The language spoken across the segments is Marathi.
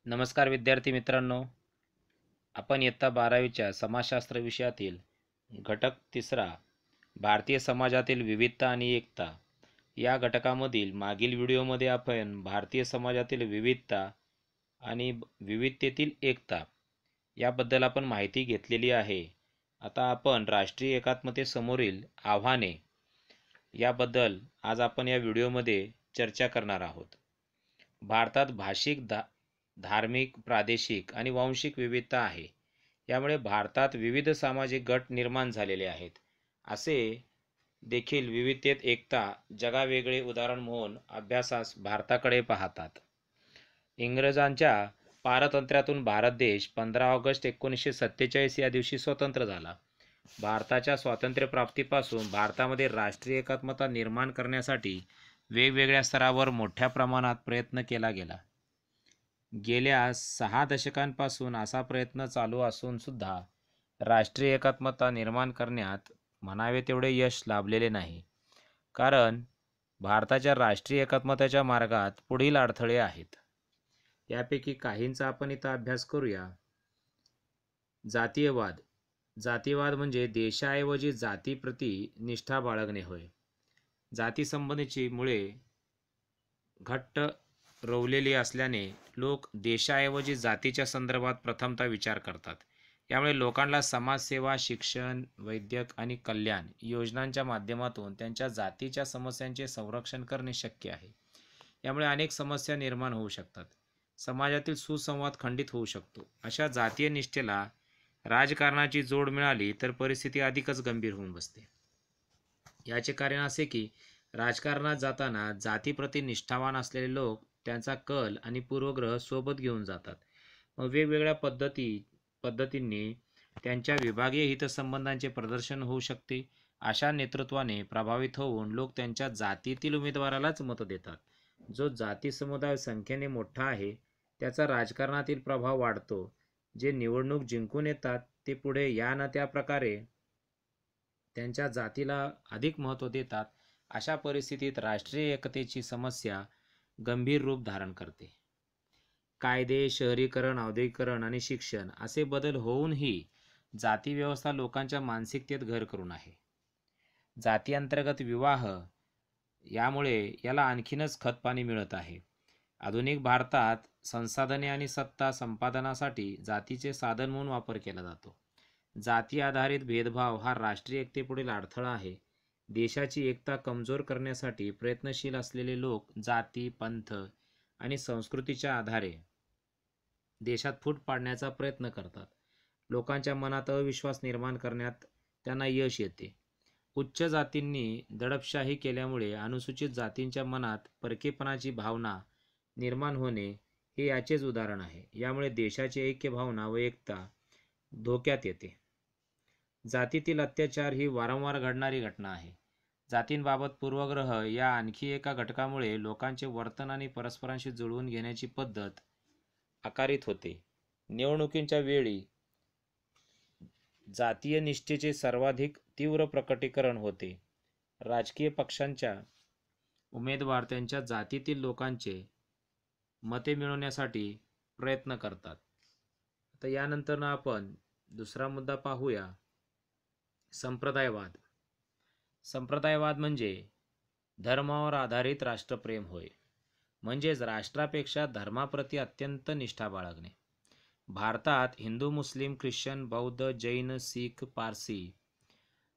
नमस्कार विद्यार्थी मित्रांनो, आपण इयत्ता 12वीच्या समाजशास्त्र विषयातील घटक तिसरा भारतीय समाजातील विविधता आणि एकता या घटकामधील मागील व्हिडिओमध्ये आपण भारतीय समाजातील विविधता आणि विविधतेतील एकता याबद्दल आपण माहिती घेतलेली आहे. आता आपण राष्ट्रीय एकात्मतेसमोरील आव्हाने याबद्दल आज आपण या व्हिडिओमध्ये चर्चा करणार आहोत. भारतात भाषिक, धार्मिक, प्रादेशिक आणि वांशिक विविधता आहे. यामुळे भारतात विविध सामाजिक गट निर्माण झालेले आहेत. असे देखील विविधतेत एकता जगावेगळे उदाहरण म्हणून अभ्यासास भारताकडे पाहतात. इंग्रजांच्या पारतंत्र्यातून भारत देश 15 ऑगस्ट 1947 या दिवशी स्वतंत्र झाला. भारताच्या स्वातंत्र्यप्राप्तीपासून भारतामध्ये राष्ट्रीय एकात्मता निर्माण करण्यासाठी वेगवेगळ्या स्तरावर मोठ्या प्रमाणात प्रयत्न केला गेला. गेल्या 6 दशकांपासून असा प्रयत्न चालू असून सुद्धा राष्ट्रीय एकात्मता निर्माण करण्यात म्हणावे तेवढे यश लाभलेले नाही. कारण भारताच्या राष्ट्रीय एकात्मतेच्या मार्गात पुढील अडथळे आहेत. यापैकी काहींचा आपण इथं अभ्यास करूया. जातीयवाद. जातीयवाद म्हणजे देशाऐवजी जातीप्रती निष्ठा बाळगणे होय. जातीसंबंधीची मुळे घट्ट रोवलेली असल्याने लोक देशाऐवजी जातीच्या संदर्भात प्रथमतः विचार करतात. यामुळे लोकांना समाजसेवा, शिक्षण, वैद्यक आणि कल्याण योजनांच्या माध्यमातून त्यांच्या जातीच्या समस्यांचे संरक्षण करणे शक्य आहे. यामुळे अनेक समस्या निर्माण होऊ शकतात. समाजातील सुसंवाद खंडित होऊ शकतो. अशा जातीय निष्ठेला राजकारणाची जोड मिळाली तर परिस्थिती अधिकच गंभीर होऊन बसते. याचे कारण असे की राजकारणात जाताना जातीप्रती निष्ठावान असलेले लोक त्यांचा कल आणि पूर्वग्रह सोबत घेऊन जातात. मग वेगवेगळ्या पद्धतींनी त्यांच्या विभागीय हितसंबंधांचे प्रदर्शन होऊ शकते. अशा नेतृत्वाने प्रभावित होऊन लोक त्यांच्या जातीतील उमेदवारालाच मत देतात. जो जाती समुदाय संख्येने मोठा आहे त्याचा राजकारणातील प्रभाव वाढतो. जे निवडणूक जिंकून येतात ते पुढे या न त्या प्रकारे त्यांच्या जातीला अधिक महत्त्व देतात. अशा परिस्थितीत राष्ट्रीय एकतेची समस्या गंभीर रूप धारण करते. कायदे, शहरीकरण, औद्योगिकरण आणि शिक्षण असे बदल होऊनही जाती व्यवस्था लोकांच्या मानसिकतेत घर करून आहे. जातीअंतर्गत विवाह यामुळे याला आणखीनच खतपाणी मिळत आहे. आधुनिक भारतात संसाधने आणि सत्ता संपादनासाठी जातीचे साधन म्हणून वापर केला जातो. जाती आधारित भेदभाव हा राष्ट्रीय एकतेपुढील अडथळा आहे. देशाची एकता कमजोर करण्यासाठी प्रयत्नशील असलेले लोक जाती, पंथ आणि संस्कृतीच्या आधारे देशात फूट पाडण्याचा प्रयत्न करतात. लोकांच्या मनात अविश्वास निर्माण करण्यात त्यांना यश येते. उच्च जातींनी दडपशाही केल्यामुळे अनुसूचित जातींच्या मनात परकेपणाची भावना निर्माण होणे हे याचेच उदाहरण आहे. यामुळे देशाची ऐक्य भावना व एकता धोक्यात येते. जातीतील अत्याचार ही वारंवार घडणारी घटना आहे. जातींबाबत पूर्वग्रह या आणखी एका घटकामुळे लोकांचे वर्तन आणि परस्परांशी जुळवून घेण्याची पद्धत आकारित होते. निवडणुकींच्या वेळी जातीय निष्ठेचे सर्वाधिक तीव्र प्रकटीकरण होते. राजकीय पक्षांच्या उमेदवार त्यांच्या जातीतील लोकांचे मते मिळवण्यासाठी प्रयत्न करतात. आता यानंतर आपण दुसरा मुद्दा पाहूया. संप्रदायवाद. संप्रदायवाद म्हणजे धर्मावर आधारित राष्ट्रप्रेम होय. म्हणजेच राष्ट्रापेक्षा धर्माप्रती अत्यंत निष्ठा बाळगणे. भारतात हिंदू, मुस्लिम, ख्रिश्चन, बौद्ध, जैन, शीख, पारसी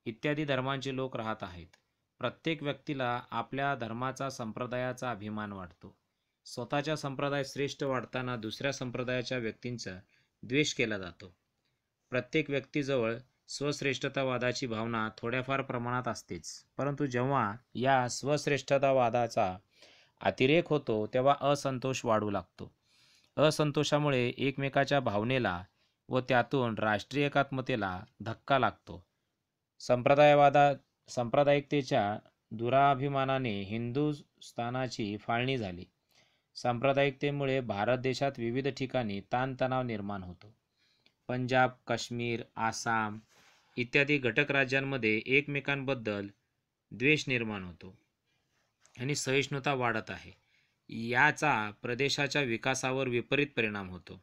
इत्यादी धर्मांचे लोक राहत आहेत. प्रत्येक व्यक्तीला आपल्या धर्माचा, संप्रदायाचा अभिमान वाटतो. स्वतःच्या संप्रदाय श्रेष्ठ वाटताना दुसऱ्या संप्रदायाच्या व्यक्तींचा द्वेष केला जातो. प्रत्येक व्यक्तीजवळ स्वश्रेष्ठतावादाची भावना थोड्याफार प्रमाणात असतेच. परंतु जेव्हा या स्वश्रेष्ठतावादाचा अतिरेक होतो तेव्हा असंतोष वाढू लागतो. असंतोषामुळे एकमेकाच्या भावनेला व त्यातून राष्ट्रीय एकात्मतेला धक्का लागतो. सांप्रदायिकतेच्या दुराभिमानाने हिंदुस्थानाची फाळणी झाली. सांप्रदायिकतेमुळे भारत देशात विविध ठिकाणी ताणतणाव निर्माण होतो. पंजाब, काश्मीर, आसाम इत्यादी घटक राज्यांमध्ये एकमेकांबद्दल द्वेष निर्माण होतो आणि सहिष्णुता वाढत आहे. याचा प्रदेशाच्या विकासावर विपरीत परिणाम होतो.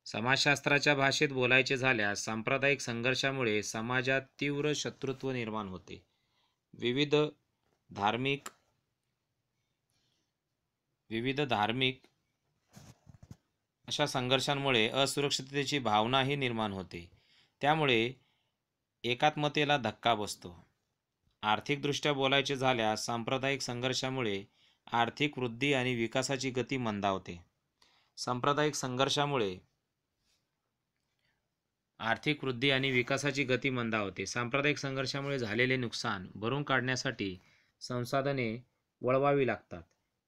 समाजशास्त्राच्या भाषेत बोलायचे झाल्यास सांप्रदायिक संघर्षामुळे समाजात तीव्र शत्रुत्व निर्माण होते. विविध धार्मिक अशा संघर्षांमुळे असुरक्षिततेची भावनाही निर्माण होते. त्यामुळे एकात्मतेला धक्का बसतो. आर्थिकदृष्ट्या बोलायचे झाल्यास सांप्रदायिक संघर्षामुळे आर्थिक वृद्धी आणि विकासाची गती मंदावते. सांप्रदायिक संघर्षामुळे आर्थिक वृद्धी आणि विकासाची गती मंदावते. सांप्रदायिक संघर्षामुळे झालेले नुकसान भरून काढण्यासाठी संसाधने वळवावी लागतात.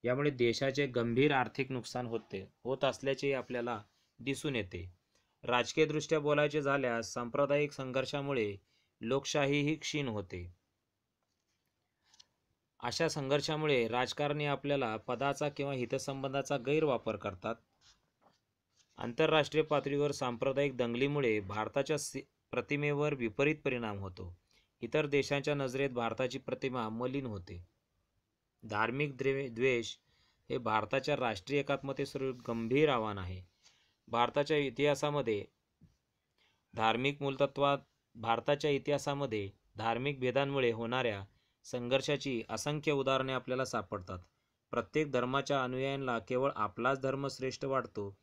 यामुळे देशाचे गंभीर आर्थिक नुकसान होत असल्याचे आपल्याला दिसून येते. राजकीयदृष्ट्या बोलायचे झाल्यास सांप्रदायिक संघर्षामुळे लोकशाहीही क्षीण होते. अशा संघर्षामुळे राजकारणी आपल्याला पदाचा किंवा हितसंबंधाचा गैरवापर करतात. आंतरराष्ट्रीय पातळीवर सांप्रदायिक दंगलीमुळे भारताच्या प्रतिमेवर विपरीत परिणाम होतो. इतर देशांच्या नजरेत भारताची प्रतिमा मलिन होते. धार्मिक द्वेष हे भारताच्या राष्ट्रीय एकात्मतेसमोर गंभीर आव्हान आहे. भारताच्या इतिहासामध्ये धार्मिक भेदांमुळे होणाऱ्या संघर्षाची असंख्य उदाहरणे आपल्याला सापडतात. प्रत्येक धर्माच्या अनुयायांना केवळ आपलाच धर्म श्रेष्ठ वाटतो,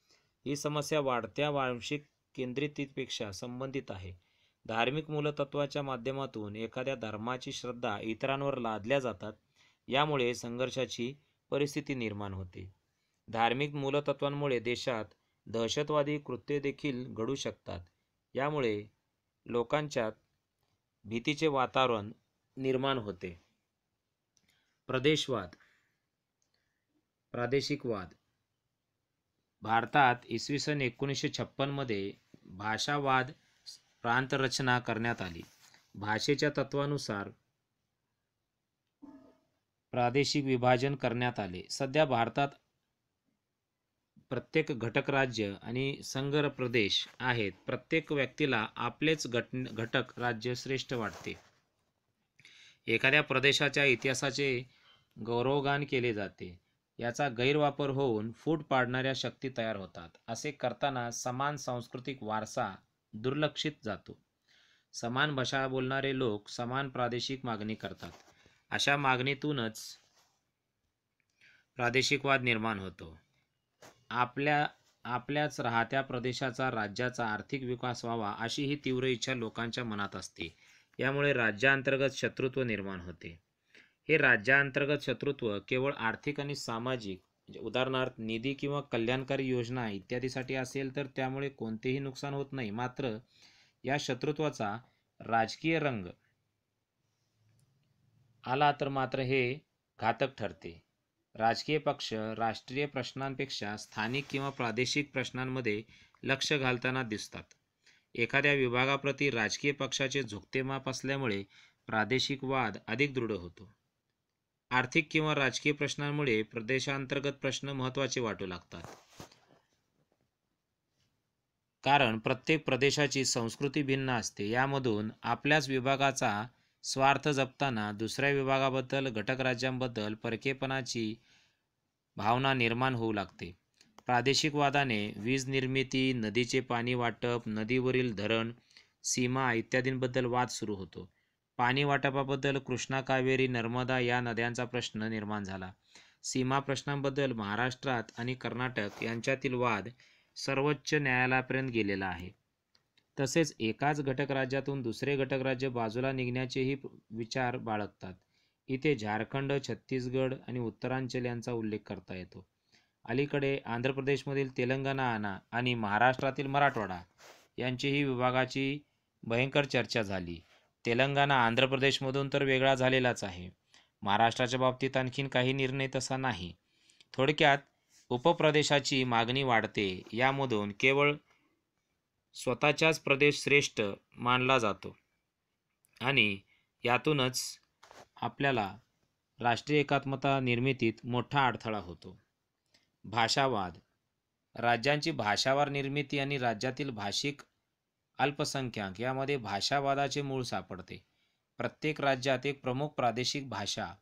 ही समस्या वाढत्या वांशिक केंद्रिततेपेक्षा संबंधित आहे. धार्मिक मूलतत्वाच्या माध्यमातून एखाद्या धर्माची श्रद्धा इतरांवर लादल्या जातात. यामुळे संघर्षाची परिस्थिती निर्माण होते. धार्मिक मूलतत्वांमुळे देशात दहशतवादी कृत्ये देखील घडू शकतात. यामुळे लोकांच्यात भीतीचे वातावरण निर्माण होते. प्रादेशिकवाद. भारतात इसवी सन 1956 मध्ये भाषावाद प्रांतरचना करण्यात आली. भाषेच्या तत्वानुसार प्रादेशिक विभाजन करण्यात आले. सध्या भारतात प्रत्येक घटक राज्य आणि संघ प्रदेश आहेत. प्रत्येक व्यक्तीला आपलेच घटक राज्य श्रेष्ठ वाटते. एखाद्या प्रदेशाच्या इतिहासाचे गौरवगान केले जाते. याचा गैरवापर होऊन फूट पाडणाऱ्या शक्ती तयार होतात. असे करताना समान सांस्कृतिक वारसा दुर्लक्षित जातो. समान भाषा बोलणारे लोक समान प्रादेशिक मागणी करतात. अशा मागणीतूनच प्रादेशिकवाद निर्माण होतो. आपल्याच राहत्या प्रदेशाचा, राज्याचा आर्थिक विकास व्हावा अशी ही तीव्र इच्छा लोकांच्या मनात असते. यामुळे राज्यांतर्गत शत्रुत्व निर्माण होते. हे राज्यांतर्गत शत्रुत्व केवळ आर्थिक आणि सामाजिक, उदाहरणार्थ निधी किंवा कल्याणकारी योजना इत्यादीसाठी असेल तर त्यामुळे कोणतेही नुकसान होत नाही. मात्र या शत्रुत्वाचा राजकीय रंग आला तर मात्र हे घातक ठरते. राजकीय पक्ष राष्ट्रीय प्रश्नांपेक्षा स्थानिक किंवा प्रादेशिक प्रश्नांमध्ये लक्ष घालताना दिसतात. एखाद्या विभागाप्रती राजकीय पक्षाचे झुकते माप असल्यामुळे प्रादेशिक वाद अधिक दृढ होतो. आर्थिक किंवा राजकीय प्रश्नांमुळे प्रदेशांतर्गत प्रश्न महत्त्वाचे वाटू लागतात. कारण प्रत्येक प्रदेशाची संस्कृती भिन्न असते. यामधून आपल्याच विभागाचा स्वार्थ जपताना दुसऱ्या विभागाबद्दल, घटक राज्यांबद्दल परकेपणाची भावना निर्माण होऊ लागते. प्रादेशिक वादाने वीज निर्मिती, नदीचे पाणी वाटप, नदीवरील धरण, सीमा इत्यादींबद्दल वाद सुरू होतो. पाणी वाटपाबद्दल कृष्णा, कावेरी, नर्मदा या नद्यांचा प्रश्न निर्माण झाला. सीमा प्रश्नांबद्दल महाराष्ट्रात आणि कर्नाटक यांच्यातील वाद सर्वोच्च न्यायालयापर्यंत गेलेला आहे. तसेच एकाच घटक राज्यातून दुसरे घटक राज्य बाजूला निघण्याचेही विचार बाळगतात. इथे झारखंड, छत्तीसगड आणि उत्तरांचल यांचा उल्लेख करता येतो. अलीकडे आंध्र प्रदेशमधील तेलंगणा आणि महाराष्ट्रातील मराठवाडा यांचीही विभागाची भयंकर चर्चा झाली. तेलंगणा आंध्र प्रदेशमधून तर वेगळा झालेलाच आहे. महाराष्ट्राच्या बाबतीत आणखीन काही निर्णय तसा नाही. थोडक्यात उपप्रदेशाची मागणी वाढते. यामधून केवळ स्वतःचाच प्रदेश श्रेष्ठ मानला जातो आणि यातूनच आपल्याला राष्ट्रीय एकात्मता निर्मितीत मोठा अडथळा होतो. भाषावाद. राज्यांची भाषावार निर्मिती आणि राज्यातील भाषिक अल्पसंख्याक यामध्ये भाषावादाचे मूळ सापडते. प्रत्येक राज्यात एक प्रमुख प्रादेशिक भाषा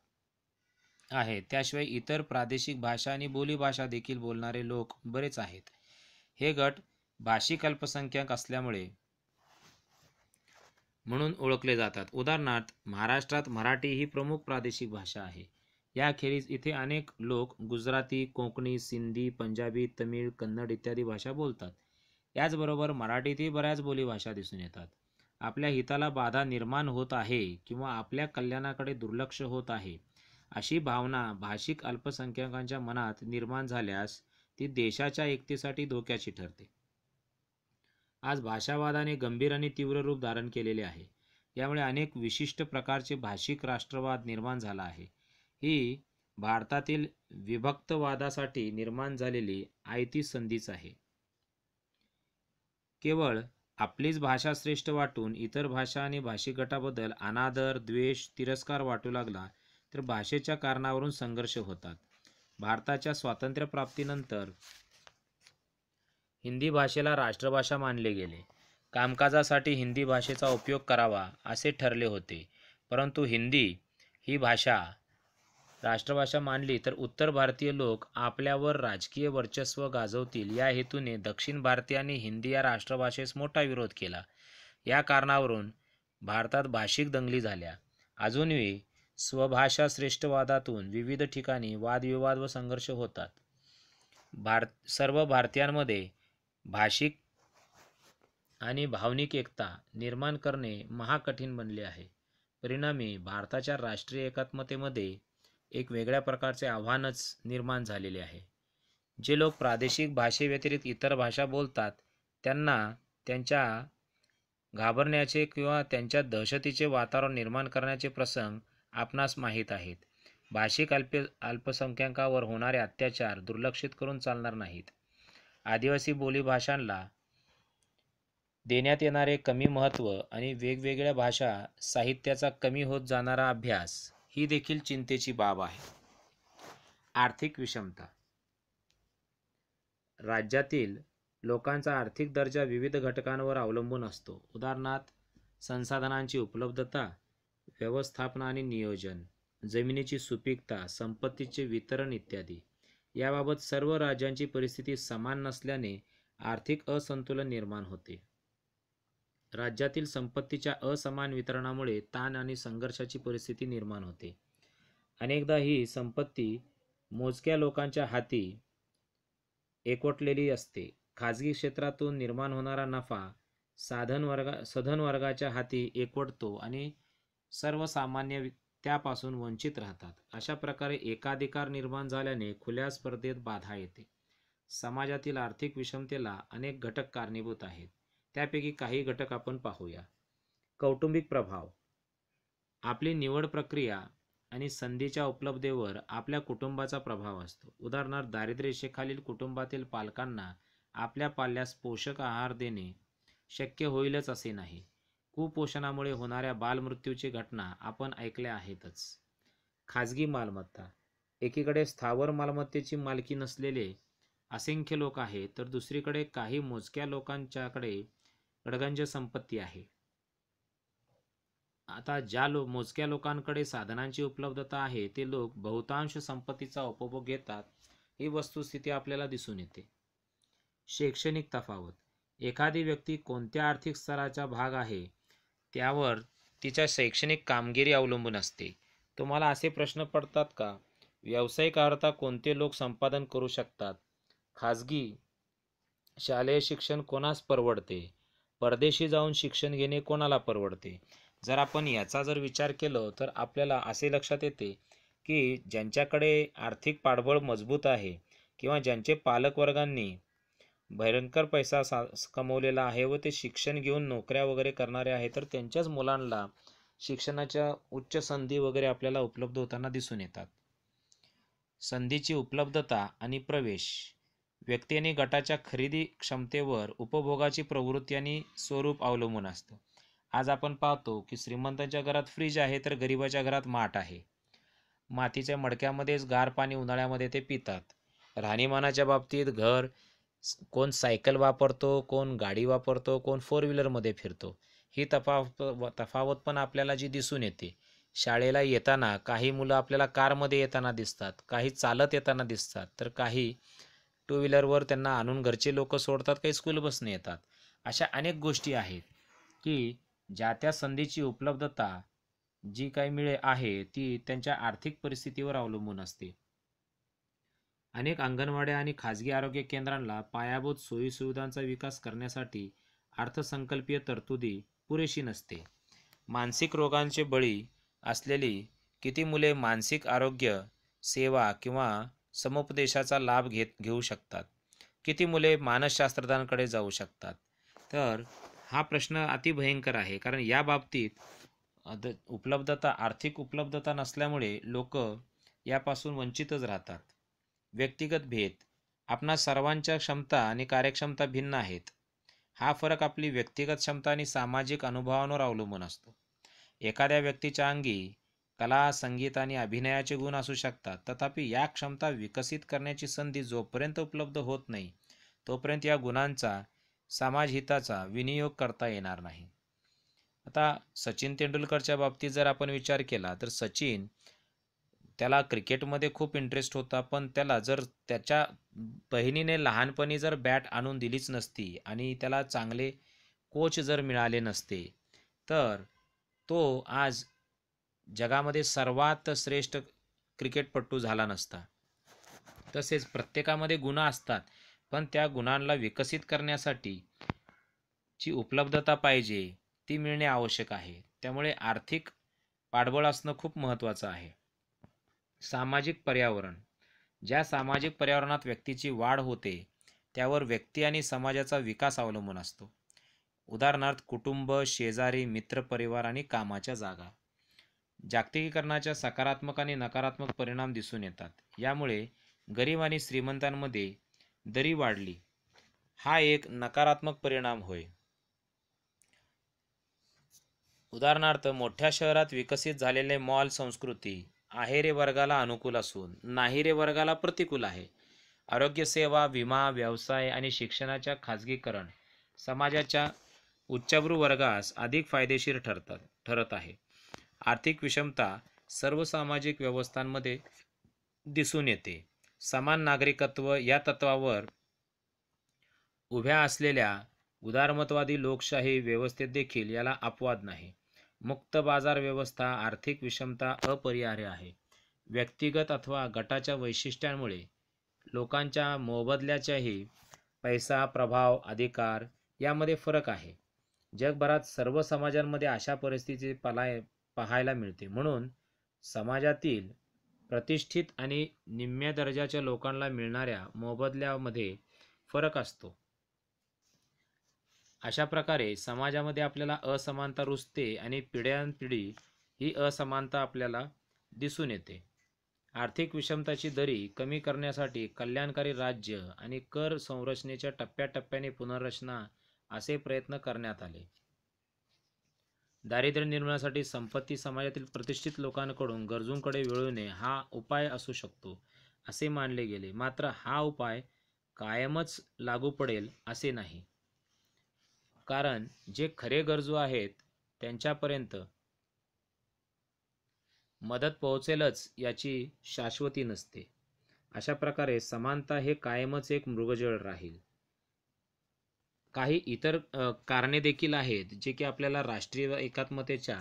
आहे. त्याशिवाय इतर प्रादेशिक भाषा आणि बोलीभाषा देखील बोलणारे लोक बरेच आहेत. हे गट भाषिक अल्पसंख्याक असल्यामुळे म्हणून ओळखले जातात. उदाहरणार्थ, महाराष्ट्रात मराठी ही प्रमुख प्रादेशिक भाषा आहे. याखेरीज इथे अनेक लोक गुजराती, कोकणी, सिंधी, पंजाबी, तमिळ, कन्नड इत्यादी भाषा बोलतात. याचबरोबर मराठीतही बऱ्याच बोलीभाषा दिसून येतात. आपल्या हिताला बाधा निर्माण होत आहे किंवा आपल्या कल्याणाकडे दुर्लक्ष होत आहे, अशी भावना भाषिक अल्पसंख्याकांच्या मनात निर्माण झाल्यास ती देशाच्या एकतेसाठी धोक्याची ठरते. आज भाषावादाने गंभीर आणि तीव्र रूप धारण केलेले आहे. यामुळे अनेक विशिष्ट प्रकारचे भाषिक राष्ट्रवाद निर्माण झाला आहे. ही भारतातील विभक्तवादासाठी निर्माण झालेली आयती संधीच आहे. केवळ आपलीच भाषा श्रेष्ठ वाटून इतर भाषा आणि भाषिक गटाबद्दल अनादर, द्वेष, तिरस्कार वाटू लागला तर भाषेच्या कारणावरून संघर्ष होतात. भारताच्या स्वातंत्र्यप्राप्तीनंतर हिंदी भाषेला राष्ट्रभाषा मानले गेले. कामकाजासाठी हिंदी भाषेचा उपयोग करावा असे ठरले होते. परंतु हिंदी ही भाषा राष्ट्रभाषा मानली तर उत्तर भारतीय लोक आपल्यावर राजकीय वर्चस्व गाजवतील या हेतूने दक्षिण भारतीयांनी हिंदी या राष्ट्रभाषेस मोठा विरोध केला. या कारणावरून भारतात भाषिक दंगली झाल्या. अजूनही स्वभाषा श्रेष्ठवादातून विविध ठिकाणी वादविवाद व संघर्ष होतात. सर्व भारतीयांमध्ये भाषिक आणि भावनिक एकता निर्माण करणे महाकठीण बनले आहे. परिणामी भारताच्या राष्ट्रीय एकात्मतेमध्ये एक वेगळ्या प्रकारचे आव्हानच निर्माण झालेले आहे. जे लोक प्रादेशिक भाषेव्यतिरिक्त इतर भाषा बोलतात त्यांना त्यांच्या घाबरण्याचे किंवा त्यांच्या दहशतीचे वातावरण निर्माण करण्याचे प्रसंग आपणास माहीत आहेत. भाषिक अल्पसंख्याकांवर होणारे अत्याचार दुर्लक्षित करून चालणार नाहीत. आदिवासी बोलीभाषांना देण्यात येणारे कमी महत्त्व आणि वेगवेगळ्या भाषा साहित्याचा कमी होत जाणारा अभ्यास ही देखील चिंतेची बाब आहे. आर्थिक विषमता. राज्यातील लोकांचा आर्थिक दर्जा विविध घटकांवर अवलंबून असतो. उदाहरणार्थ, संसाधनांची उपलब्धता, व्यवस्थापन आणि नियोजन, जमिनीची सुपीकता, संपत्तीचे वितरण इत्यादी. याबाबत सर्व राज्यांची परिस्थिती समान नसल्याने आर्थिक असंतुलन निर्माण होते. राज्यातील संपत्तीच्या असमान वितरणामुळे ताण आणि संघर्षाची परिस्थिती निर्माण होते. अनेकदा ही संपत्ती मोजक्या लोकांच्या हाती एकवटलेली असते. खाजगी क्षेत्रातून निर्माण होणारा नफा सधन वर्गाच्या हाती एकवटतो आणि सर्वसामान्य त्यापासून वंचित राहतात. अशा प्रकारे एकाधिकार निर्माण झाल्याने खुल्या स्पर्धेत बाधा येते. समाजातील आर्थिक विषमतेला अनेक घटक कारणीभूत आहेत. त्यापैकी काही घटक आपण पाहूया. कौटुंबिक प्रभाव. आपली निवड प्रक्रिया आणि संधीच्या उपलब्धतेवर आपल्या कुटुंबाचा प्रभाव असतो. उदाहरणार्थ, दारिद्र्यरेषेखालील कुटुंबातील पालकांना आपल्या पाल्यास पोषक आहार देणे शक्य होईलच असे नाही. कुपोषणामुळे होणाऱ्या बालमृत्यूची घटना आपण ऐकल्या आहेतच. खाजगी मालमत्ता. एकीकडे स्थावर मालमत्तेची मालकी नसलेले असंख्य लोक आहेत तर दुसरीकडे काही मोजक्या लोकांच्याकडे गडगंज संपत्ती आहे. आता ज्या मोजक्या लोकांकडे साधनांची उपलब्धता आहे ते लोक बहुतांश संपत्तीचा उपभोग घेतात. ही वस्तुस्थिती आपल्याला दिसून येते. शैक्षणिक तफावत. एखादी व्यक्ती कोणत्या आर्थिक स्तराचा भाग आहे त्यावर तिच्या शैक्षणिक कामगिरी अवलंबून असते. तुम्हाला असे प्रश्न पडतात का? व्यावसायिक अर्हता कोणते लोक संपादन करू शकतात? खाजगी शालेय शिक्षण कोणास परवडते? परदेशी जाऊन शिक्षण घेणे कोणाला परवडते? जर आपण याचा विचार केला तर आपल्याला असे लक्षात येते की ज्यांच्याकडे आर्थिक पाठबळ मजबूत आहे किंवा ज्यांचे पालकवर्गांनी भयंकर पैसा कमवलेला आहे व ते शिक्षण घेऊन नोकऱ्या वगैरे करणारे आहे तर त्यांच्याच मुलांना शिक्षणाच्या उच्च संधी वगैरे आपल्याला उपलब्ध होताना दिसून येतात. संधीची उपलब्धता आणि प्रवेश. व्यक्ती आणि गटाच्या खरेदी क्षमतेवर उपभोगाची प्रवृत्ती आणि स्वरूप अवलंबून असतं. आज आपण पाहतो की श्रीमंतांच्या घरात फ्रीज आहे तर गरिबाच्या घरात माठ आहे. मातीच्या मडक्यामध्येच गार पाणी उन्हाळ्यामध्ये ते पितात. राहणीमानाच्या बाबतीत घर कोण सायकल वापरतो, कोण गाडी वापरतो, कोण फोर व्हीलरमध्ये फिरतो. ही तफावत पण आपल्याला जी दिसून येते शाळेला येताना काही मुलं आपल्याला कारमध्ये येताना दिसतात, काही चालत येताना दिसतात, तर काही टू व्हीलरवर त्यांना आणून घरचे लोक सोडतात, काही स्कूल बसने येतात. अशा अनेक गोष्टी आहेत की ज्या त्या संधीची उपलब्धता जी काही मिळे आहे ती त्यांच्या आर्थिक परिस्थितीवर अवलंबून असते. अनेक अंगणवाड्या आणि खाजगी आरोग्य केंद्रांना पायाभूत सोयीसुविधांचा विकास करण्यासाठी अर्थसंकल्पीय तरतुदी पुरेशी नसते. मानसिक रोगांचे बळी असलेली किती मुले मानसिक आरोग्य सेवा किंवा समुपदेशाचा लाभ घेऊ शकतात? किती मुले मानसशास्त्रज्ञांकडे जाऊ शकतात? तर हा प्रश्न अतिभयंकर आहे, कारण या बाबतीत उपलब्धता आर्थिक उपलब्धता नसल्यामुळे लोक यापासून वंचितच राहतात. व्यक्तिगत भेद. आपणा सर्वांच्या क्षमता आणि कार्यक्षमता भिन्न आहेत. हा फरक आपली व्यक्तिगत क्षमता आणि सामाजिक अनुभवांवर अवलंबून असतो. एखाद्या व्यक्तीच्या अंगी कला, संगीत आणि अभिनयाचे गुण असू शकतात, तथापि या क्षमता विकसित करण्याची संधी जोपर्यंत उपलब्ध होत नाही, तोपर्यंत या गुणांचा समाजहिताचा विनियोग करता येणार नाही. आता सचिन तेंडुलकरच्या बाबतीत जर आपण विचार केला तर सचिन, त्याला क्रिकेटमध्ये खूप इंटरेस्ट होता, पण त्याला जर त्याच्या बहिणीने लहानपणी जर बॅट आणून दिलीच नसती आणि त्याला चांगले कोच जर मिळाले नसते, तर तो आज जगामध्ये सर्वात श्रेष्ठ क्रिकेटपटू झाला नसता. तसेच प्रत्येकामध्ये गुण असतात, पण त्या गुणांना विकसित करण्यासाठी जी उपलब्धता पाहिजे ती मिळणे आवश्यक आहे. त्यामुळे आर्थिक पाठबळ असणं खूप महत्त्वाचं आहे. सामाजिक पर्यावरण. ज्या सामाजिक पर्यावरणात व्यक्तीची वाढ होते त्यावर व्यक्ती आणि समाजाचा विकास अवलंबून असतो. उदाहरणार्थ कुटुंब, शेजारी, मित्रपरिवार आणि कामाच्या जागा. जागतिकीकरणाच्या सकारात्मक आणि नकारात्मक परिणाम दिसून येतात. यामुळे गरीब आणि श्रीमंतांमध्ये दरी वाढली, हा एक नकारात्मक परिणाम होय. उदाहरणार्थ मोठ्या शहरात विकसित झालेले मॉल संस्कृती आहेरे वर्गाला अनुकूल असून नाहीरे वर्गाला प्रतिकूल आहे. आरोग्य सेवा, विमा, व्यवसाय आणि शिक्षणाच्या खाजगीकरण समाजाच्या उच्चभ्रू वर्गास अधिक फायदेशीर ठरत आहे. आर्थिक विषमता सर्व सामाजिक व्यवस्थांमध्ये दिसून येते. समान नागरिकत्व या तत्वावर उभ्या असलेल्या उदारमतवादी लोकशाही व्यवस्थेत देखील याला अपवाद नाही. मुक्त बाजार व्यवस्था आर्थिक विषमता अपरिहार्य आहे. व्यक्तिगत अथवा गटाच्या वैशिष्ट्यांमुळे लोकांच्या मोबदल्याच्याही पैसा, प्रभाव, अधिकार यामध्ये फरक आहे. जगभरात सर्व समाजांमध्ये अशा परिस्थिती पाहायला मिळते. म्हणून समाजातील प्रतिष्ठित आणि निम्म्या दर्जाच्या लोकांना मिळणाऱ्या मोबदल्यामध्ये फरक असतो. अशा प्रकारे समाजामध्ये आपल्याला असमानता रुजते आणि पिढ्यानपिढी ही असमानता आपल्याला दिसून येते. आर्थिक विषमताची दरी कमी करण्यासाठी कल्याणकारी राज्य आणि कर संरचनेच्या टप्प्याटप्प्याने पुनर्रचना असे प्रयत्न करण्यात आले. दारिद्र्य निर्मूलनासाठी संपत्ती समाजातील प्रतिष्ठित लोकांकडून गरजूंकडे वळविणे हा उपाय असू शकतो असे मानले गेले. मात्र हा उपाय कायमच लागू पडेल असे नाही, कारण जे खरे गरजू आहेत त्यांच्यापर्यंत मदत पोहोचेलच याची शाश्वती नसते. अशा प्रकारे समानता हे कायमच एक मृगजळ राहील. काही इतर कारणे देखील आहेत जे की आपल्याला राष्ट्रीय एकात्मतेच्या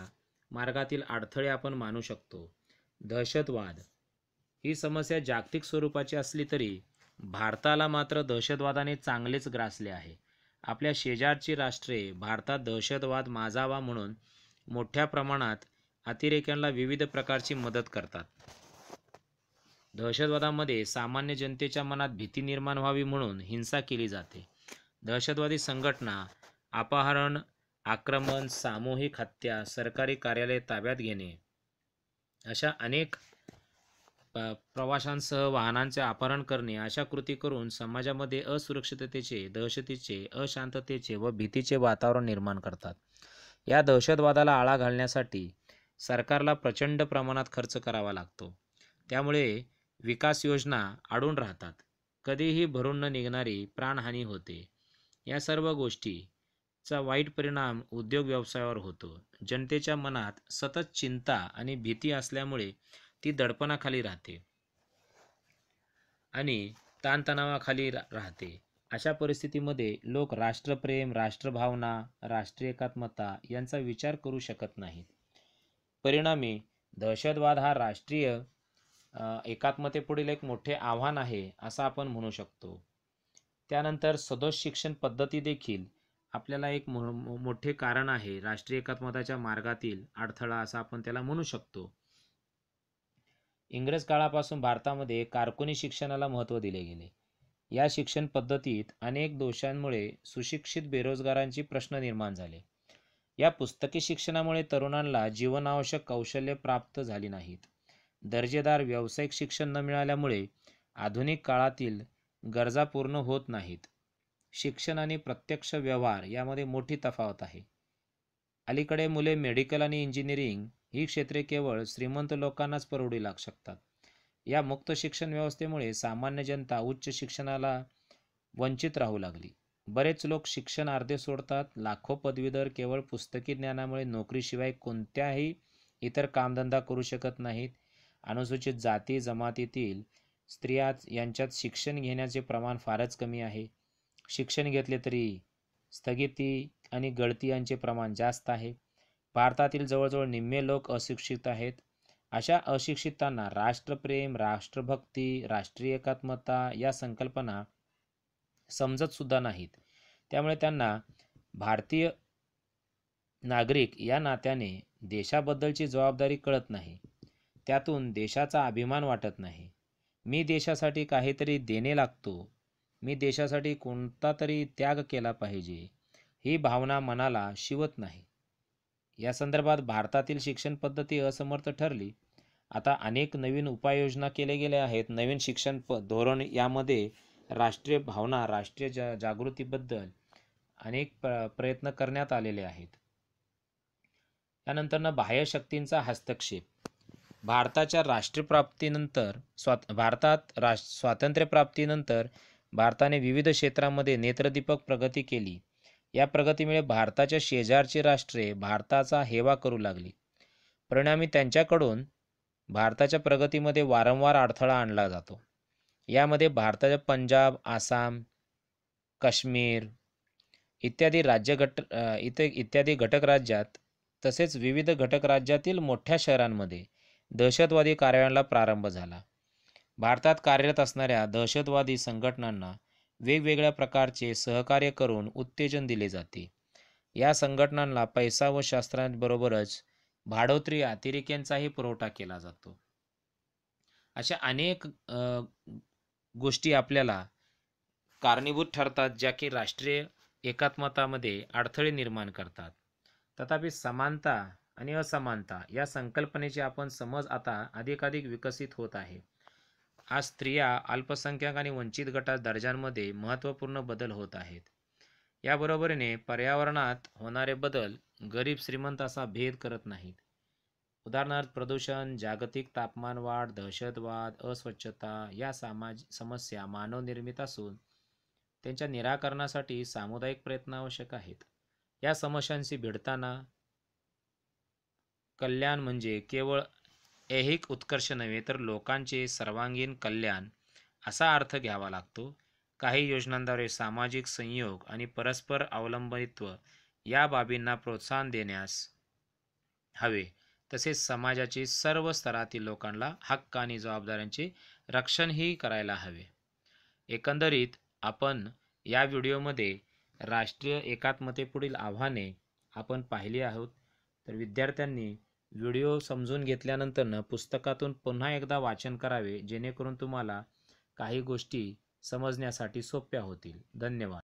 मार्गातील अडथळे आपण मानू शकतो. दहशतवाद ही समस्या जागतिक स्वरूपाची असली तरी भारताला मात्र दहशतवादाने चांगलेच ग्रासले आहे. आपल्या शेजारची राष्ट्रे भारतात दहशतवाद माजावा म्हणून मोठ्या प्रमाणात अतिरेक्यांना विविध प्रकारची मदत करतात. दहशतवादामध्ये सामान्य जनतेच्या मनात भीती निर्माण व्हावी म्हणून हिंसा केली जाते. दहशतवादी संघटना अपहरण, आक्रमण, सामूहिक हत्या, सरकारी कार्यालय ताब्यात घेणे अशा अनेक प्रवाशांसह वाहनांचे अपहरण करणे अशा कृती करून समाजामध्ये असुरक्षिततेचे, दहशतीचे, अशांततेचे व भीतीचे वातावरण निर्माण करतात. या दहशतवादाला आळा घालण्यासाठी सरकारला प्रचंड प्रमाणात खर्च करावा लागतो. त्यामुळे विकास योजना अडून राहतात. कधीही भरून न निघणारी प्राणहानी होते. या सर्व गोष्टी चा वाईट परिणाम उद्योग व्यवसायावर होतो. जनतेच्या मनात सतत चिंता आणि भीती असल्यामुळे ती दडपणाखाली राहते आणि ताणतणावाखाली राहते. अशा परिस्थितीमध्ये लोक राष्ट्रप्रेम, राष्ट्रभावना, राष्ट्रीय एकात्मता यांचा विचार करू शकत नाहीत. परिणामी दहशतवाद हा राष्ट्रीय एकात्मतेपुढील एक मोठे आव्हान आहे असं आपण म्हणू शकतो. त्यानंतर सदोष शिक्षण पद्धती देखील आपल्याला एक मोठे कारण आहे राष्ट्रीय एकात्मताच्या मार्गातील अडथळा असं आपण त्याला म्हणू शकतो. इंग्रज काळापासून भारतामध्ये कारकुनी शिक्षणाला महत्त्व दिले गेले. या शिक्षण पद्धतीत अनेक दोषांमुळे सुशिक्षित बेरोजगारांची प्रश्न निर्माण झाले. या पुस्तकी शिक्षणामुळे तरुणांना जीवनावश्यक कौशल्य प्राप्त झाली नाहीत. दर्जेदार व्यावसायिक शिक्षण न मिळाल्यामुळे आधुनिक काळातील गरजा पूर्ण होत नाहीत. शिक्षण आणि प्रत्यक्ष व्यवहार यामध्ये मोठी तफावत आहे. अलीकडे मुले मेडिकल आणि इंजिनिअरिंग ही क्षेत्रे केवळ श्रीमंत लोकांनाच परवडू लागू शकतात. या मुक्त शिक्षण व्यवस्थेमुळे सामान्य जनता उच्च शिक्षणाला वंचित राहू लागली. बरेच लोक शिक्षण अर्धे सोडतात. लाखो पदवीधर केवळ पुस्तकी ज्ञानामुळे नोकरीशिवाय कोणत्याही इतर कामधंदा करू शकत नाहीत. अनुसूचित जाती जमातीतील स्त्रिया यांच्यात शिक्षण घेण्याचे प्रमाण फारच कमी आहे. शिक्षण घेतले तरी स्थगिती आणि गळती यांचे प्रमाण जास्त आहे. भारतातील जवळजवळ निम्मे लोक अशिक्षित आहेत. अशा अशिक्षितांना राष्ट्रप्रेम, राष्ट्रभक्ती, राष्ट्रीय एकात्मता या संकल्पना समजत सुद्धा नाहीत. त्यामुळे त्यांना भारतीय नागरिक या नात्याने देशाबद्दलची जबाबदारी कळत नाही. त्यातून देशाचा अभिमान वाटत नाही. मी देशासाठी काहीतरी देणे लागतो, मी देशासाठी कोणता तरी त्याग केला पाहिजे, ही भावना मनाला शिवत नाही. या संदर्भात भारतातील शिक्षण पद्धती असमर्थ ठरली. आता अनेक नवीन उपाययोजना केले गेले आहेत. नवीन शिक्षण धोरण यामध्ये राष्ट्रीय भावना, राष्ट्रीय जागृतीबद्दल अनेक प्रयत्न करण्यात आलेले आहेत. त्यानंतर बाह्य शक्तींचा हस्तक्षेप. भारताच्या स्वातंत्र्यप्राप्तीनंतर भारताने विविध क्षेत्रामध्ये नेत्रदीपक प्रगती केली. या प्रगतीमुळे भारताच्या शेजारची राष्ट्रे भारताचा हेवा करू लागली. परिणामी त्यांच्याकडून भारताच्या प्रगतीमध्ये वारंवार अडथळा आणला जातो. यामध्ये भारताच्या पंजाब, आसाम, काश्मीर इत्यादी घटक राज्यात तसेच विविध घटक राज्यातील मोठ्या शहरांमध्ये दहशतवादी कारवायांना प्रारंभ झाला. भारतात कार्यरत असणाऱ्या दहशतवादी संघटनांना वेगवेगळ्या प्रकारचे सहकार्य करून उत्तेजन दिले जाते. या संघटनांना पैसा व शस्त्रांबरोबरच भाडोत्री अतिरेक्यांचाही पुरवठा केला जातो. अशा अनेक गोष्टी आपल्याला कारणीभूत ठरतात ज्या की राष्ट्रीय एकात्मतामध्ये अडथळे निर्माण करतात. तथापि समानता आणि असमानता या संकल्पनेची आपण समज आता अधिकाधिक विकसित होत आहे. आज स्त्रिया, अल्पसंख्याक आणि वंचित गटात दर्जांमध्ये महत्त्वपूर्ण बदल होत आहेत. याबरोबरीने पर्यावरणात होणारे बदल गरीब श्रीमंत असा भेद करत नाहीत. उदाहरणार्थ प्रदूषण, जागतिक तापमानवाढ, दहशतवाद, अस्वच्छता या समस्या मानवनिर्मित असून त्यांच्या निराकरणासाठी सामुदायिक प्रयत्न आवश्यक आहेत. या समस्यांशी भिडताना कल्याण म्हणजे केवळ ऐहिक उत्कर्ष नव्हे तर लोकांचे सर्वांगीण कल्याण असा अर्थ घ्यावा लागतो. काही योजनांद्वारे सामाजिक संयोग आणि परस्पर अवलंबित्व या बाबींना प्रोत्साहन देण्यास हवे. तसेच समाजाचे सर्व स्तरातील लोकांना हक्क आणि जबाबदाऱ्यांचे रक्षणही करायला हवे. एकंदरीत आपण या व्हिडिओमध्ये राष्ट्रीय एकात्मतेपुढील आव्हाने आपण पाहिली आहोत. तर विद्यार्थ्यांनी व्हिडिओ समजून घेतल्यानंतर पुस्तकातून पुन्हा एकदा वाचन करावे, जेणेकरून तुम्हाला काही गोष्टी समजण्यासाठी सोप्या होतील. धन्यवाद.